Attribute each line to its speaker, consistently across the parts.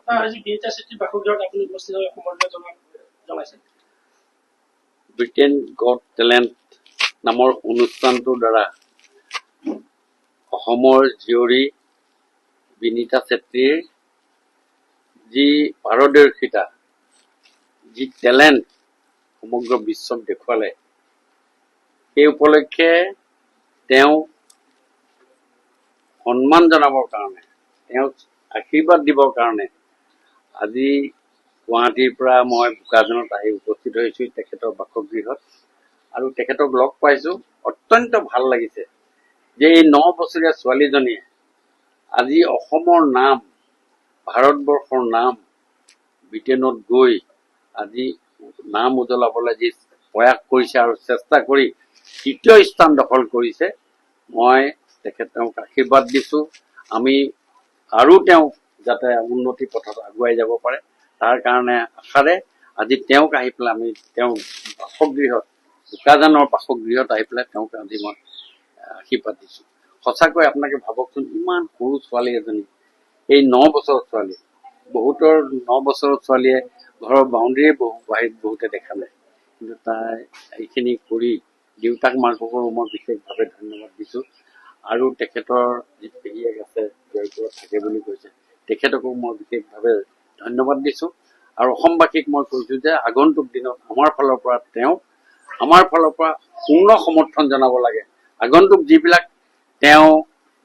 Speaker 1: আজি বিনিতা চেত্ৰীৰ বাসগৃহত আপুনি উপস্থিত হৈ সমৰ্থন জনাইছে।
Speaker 2: ব্ৰিটেন গট টেলেণ্ট নামৰ অনুষ্ঠানটোৰ দ্বাৰা অসমৰ জীয়ৰী বিনিতা চেত্ৰীৰ যি পাৰদৰ্শিতা, যি টেলেণ্ট সমগ্ৰ বিশ্বক দেখুৱালে, সেই উপলক্ষে তেওঁ সন্মান জনাবৰ কাৰণে, তেওঁক আশীৰ্বাদ দিবৰ কাৰণে আজি গুৱাহাটীৰ পৰা মই বোকাজানত আহি উপস্থিত হৈছোঁ তেখেতৰ বাসগৃহত আৰু তেখেতক লগ পাইছোঁ। অত্যন্ত ভাল লাগিছে যে এই 9 বছৰীয়া ছোৱালীজনীয়ে আজি অসমৰ নাম, ভাৰতবৰ্ষৰ নাম ব্ৰিটেইনত গৈ আজি নাম উজ্বলাবলৈ যি প্ৰয়াস কৰিছে আৰু চেষ্টা কৰি 3য় স্থান দখল কৰিছে। মই তেওঁক আশীৰ্বাদ দিছোঁ। আমি আৰু তেওঁক যাতে উন্নতি পথত আগুৱাই যাব পাৰে তাৰ কাৰণে আশাৰে আজি তেওঁক আহি পেলাই আমি তেওঁ বাসগৃহত, বোকাজানৰ বাসগৃহত আহি পেলাই তেওঁক আজি মই আশীৰ্বাদ দিছোঁ। সঁচাকৈ আপোনাকে ভাবকচোন, ইমান সৰু ছোৱালী এজনী, এই 9 বছৰৰ ছোৱালী, বহুতৰ 9 বছৰৰ ছোৱালীয়ে ঘৰৰ বাউণ্ডেৰীয়ে বাহিৰত বহুতে দেখালে, কিন্তু তাই এইখিনি কৰি দেউতাক মাককো মই বিশেষভাৱে ধন্যবাদ দিছোঁ। আৰু তেখেতৰ যি পেহীয়েক আছে জয়পুৰত থাকে বুলি কৈছে, তেখেতকো মই বিশেষভাৱে ধন্যবাদ দিছোঁ। আৰু অসমবাসীক মই কৈছোঁ যে আগন্তুক দিনত আমাৰ ফালৰ পৰা পূৰ্ণ সমৰ্থন জনাব লাগে। আগন্তুক যিবিলাক তেওঁ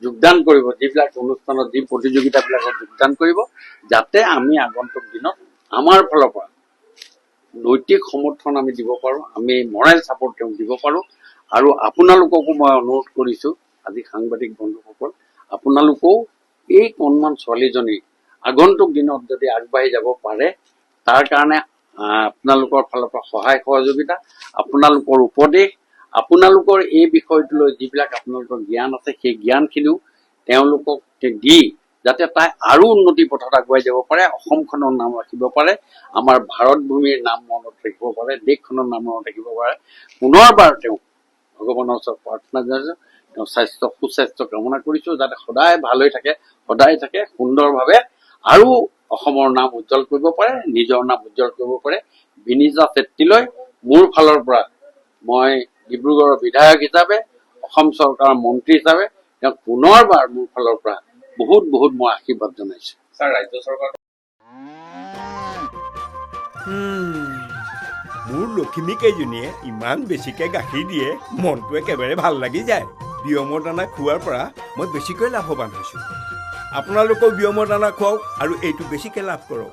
Speaker 2: যোগদান কৰিব, যিবিলাক অনুষ্ঠানত যি প্ৰতিযোগিতাবিলাকত যোগদান কৰিব, যাতে আমি আগন্তুক দিনত আমাৰ ফালৰ পৰা নৈতিক সমৰ্থন আমি দিব পাৰোঁ, আমি মৰেল ছাপৰ্ট তেওঁক দিব পাৰোঁ। আৰু আপোনালোককো মই অনুৰোধ কৰিছোঁ, আজি সাংবাদিক বন্ধুসকল, আপোনালোকেও এই কণমান ছোৱালীজনী আগন্তুক দিনত যদি আগবাঢ়ি যাব পাৰে, তাৰ কাৰণে আপোনালোকৰ ফালৰ পৰা সহায় সহযোগিতা, আপোনালোকৰ উপদেশ, আপোনালোকৰ এই বিষয়টোলৈ যিবিলাক আপোনালোকৰ জ্ঞান আছে, সেই জ্ঞানখিনিও তেওঁলোকক দি যাতে তাই আৰু উন্নতি পথত আগুৱাই যাব পাৰে, অসমখনৰ নাম ৰাখিব পাৰে, আমাৰ ভাৰত ভূমিৰ নাম মনত ৰাখিব পাৰে, দেশখনৰ নাম মনত ৰাখিব পাৰে। পুনৰবাৰ তেওঁ ভগৱানৰ ওচৰত প্ৰাৰ্থনা জনাইছোঁ, তেওঁ সুস্বাস্থ্য কামনা কৰিছোঁ, যাতে সদায় ভাল হৈ থাকে, সদায় থাকে সুন্দৰভাৱে আৰু অসমৰ নাম উজ্জ্বল কৰিব পাৰে, নিজৰ নাম উজ্জ্বল কৰিব পাৰে। বিনিতা চেত্ৰীলৈ মোৰ ফালৰ পৰা মই ডিব্ৰুগড়ৰ বিধায়ক হিচাপে, অসম চৰকাৰৰ মন্ত্ৰী হিচাপে তেওঁক পুনৰবাৰ মোৰ ফালৰ পৰা বহুত বহুত মই আশীৰ্বাদ জনাইছোঁ।
Speaker 3: ছাৰ, ৰাজ্য চৰকাৰ
Speaker 4: মোৰ লখিমী কেইজনীয়ে ইমান বেছিকৈ গাখীৰ দিয়ে, মনটো একেবাৰে ভাল লাগি যায়। বিয়মৰ দানা খোৱাৰ পৰা মই বেছিকৈ লাভৱান হৈছোঁ। আপোনালোকেও বিয়মৰ দানা খুৱাওক আৰু এইটো বেছিকৈ লাভ কৰক।